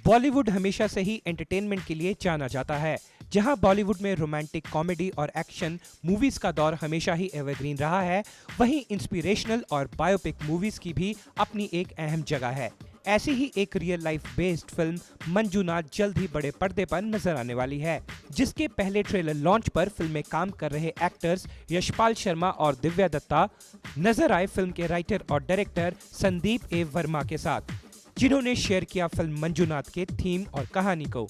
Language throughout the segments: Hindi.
बॉलीवुड हमेशा से ही एंटरटेनमेंट के लिए जाना जाता है। जहां बॉलीवुड में रोमांटिक कॉमेडी और एक्शन मूवीज का दौर हमेशा ही एवरग्रीन रहा है, वहीं इंस्पिरेशनल और बायोपिक मूवीज की भी अपनी एक अहम जगह है। ऐसी ही एक real life based film Manjunath जल्द ही बड़े पर्दे पर नजर आने वाली है, जिसके पहले ट्रेलर लॉन्च पर फिल्म में काम कर रहे एक्टर्स यशपाल शर्मा और दिव्या दत्ता नजर आए फिल्म के राइटर और डायरेक्टर संदीप ए वर्मा के साथ, जिन्होंने शेयर किया फिल्म मंजूनाथ के थीम और कहानी को।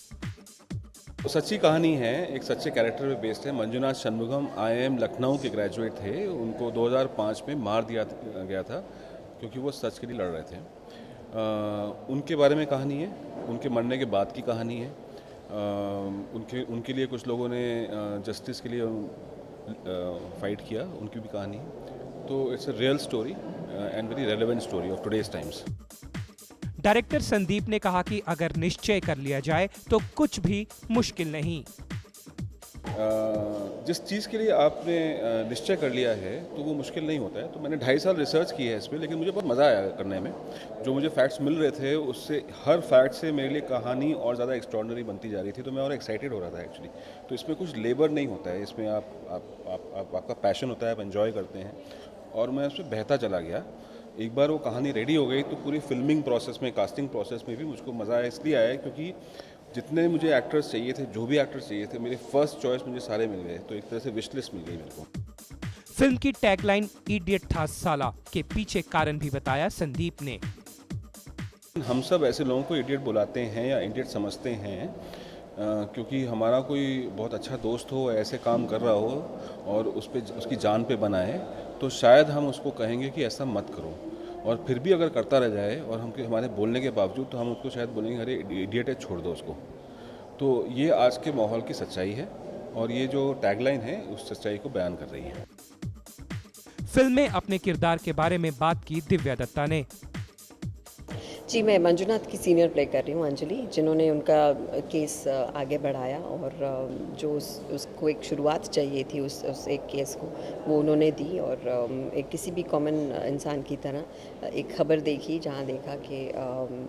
सच्ची कहानी है, एक सच्चे कैरेक्टर पे बेस्ड है। मंजूनाथ षणमुगम IIM लखनऊ के ग्रेजुएट थे। उनको 2005 में मार दिया गया था क्योंकि वो सच के लिए लड़ रहे थे। उनके बारे में कहानी है, उनके मरने के बाद की कहानी है। उनके लिए कुछ लोगों ने जस्टिस के लिए फाइट किया, उनकी भी कहानी है। तो it's a real story and very relevant story of today's times. Director Sandeep ने कहा कि अगर निश्चय कर लिया जाए तो कुछ भी मुश्किल नहीं। जिस चीज़ के लिए आपने निश्चय कर लिया है तो वो मुश्किल नहीं होता है। तो मैंने 2.5 साल रिसर्च की है इसमें, लेकिन मुझे बहुत मज़ा आया करने में। जो मुझे फैक्ट्स मिल रहे थे उससे हर फैक्ट से मेरे लिए कहानी और ज़्यादा एक्स्ट्रॉर्डिनरी बनती जा रही थी, तो मैं और एक्साइटेड हो रहा था एक्चुअली। तो इसमें कुछ लेबर नहीं होता है, इसमें आपका पैशन होता है, आप एंजॉय करते हैं, और मैं उसमें बहता चला गया। एक बार वो कहानी रेडी हो गई तो पूरी फिल्मिंग प्रोसेस में, कास्टिंग प्रोसेस में भी मुझको मज़ा आया। इसलिए आया क्योंकि जितने मुझे एक्टर्स चाहिए थे, जो भी एक्टर्स चाहिए थे, मेरे फर्स्ट चॉइस मुझे सारे मिल गए। तो एक तरह से विश लिस्ट मिल गई मेरे को। फिल्म की टैगलाइन इडियट था साला के पीछे कारण भी बताया संदीप ने। हम सब ऐसे लोगों को इडियट बुलाते हैं या इडियट समझते हैं क्योंकि हमारा कोई बहुत अच्छा दोस्त हो, ऐसे काम कर रहा हो और उसकी जान पे बना है, तो शायद हम उसको कहेंगे कि ऐसा मत करो। और फिर भी अगर करता रह जाए और हमारे बोलने के बावजूद, तो हम उसको शायद बोलेंगे अरे इडियट है, छोड़ दो उसको। तो ये आज के माहौल की सच्चाई है और ये जो टैगलाइन है उस सच्चाई को बयान कर रही है। फिल्म में अपने किरदार के बारे में बात की दिव्या दत्ता ने। जी, मैं मंजूनाथ की सीनियर प्ले कर रही हूँ, अंजलि, जिन्होंने उनका केस आगे बढ़ाया और जो उसको एक शुरुआत चाहिए थी उस एक केस को, वो उन्होंने दी। और एक किसी भी कॉमन इंसान की तरह एक खबर देखी जहाँ देखा कि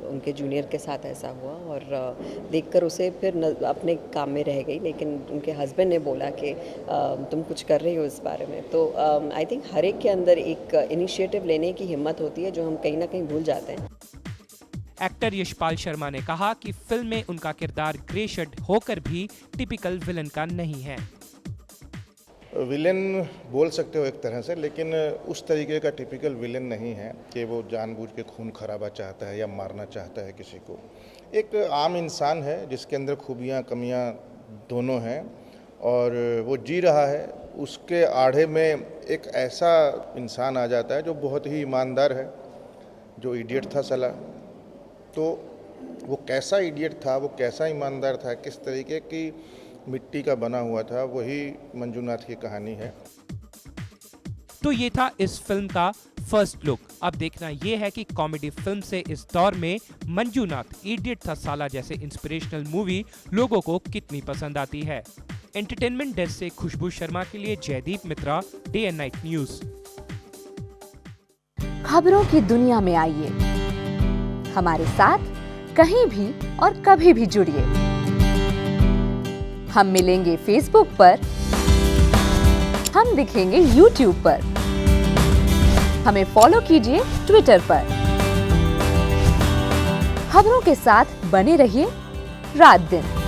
उनके जूनियर के साथ ऐसा हुआ, और देखकर उसे फिर अपने काम में रह गई। लेकिन उनके हस्बैंड ने बोला कि तुम कुछ कर रही हो इस बारे में। तो आई थिंक हर एक के अंदर एक इनिशिएटिव लेने की हिम्मत होती है, जो हम कहीं ना कहीं भूल जाते हैं। एक्टर यशपाल शर्मा ने कहा कि फिल्म में उनका किरदार ग्रे शेड होकर भी टिपिकल विलन का नहीं है। विलेन बोल सकते हो एक तरह से, लेकिन उस तरीके का टिपिकल विलेन नहीं है कि वो जानबूझ के खून खराबा चाहता है या मारना चाहता है किसी को। एक आम इंसान है जिसके अंदर खूबियाँ कमियाँ दोनों हैं और वो जी रहा है। उसके आड़े में एक ऐसा इंसान आ जाता है जो बहुत ही ईमानदार है, जो इडियट था साला। तो वो कैसा इडियट था, वो कैसा ईमानदार था, किस तरीके की मिट्टी का बना हुआ था, वही मंजूनाथ की कहानी है। तो ये था इस फिल्म का फर्स्ट लुक। अब देखना ये है कि कॉमेडी फिल्म से इस दौर में मंजूनाथ इडियट था साला जैसे इंस्पिरेशनल मूवी लोगों को कितनी पसंद आती है। एंटरटेनमेंट डेस्क से खुशबू शर्मा के लिए जयदीप मित्रा, डे एंड नाइट न्यूज। खबरों की दुनिया में आइए, हमारे साथ कहीं भी और कभी भी जुड़िए। हम मिलेंगे फेसबुक पर, हम दिखेंगे यूट्यूब पर, हमें फॉलो कीजिए ट्विटर पर। खबरों के साथ बने रहिए रात दिन।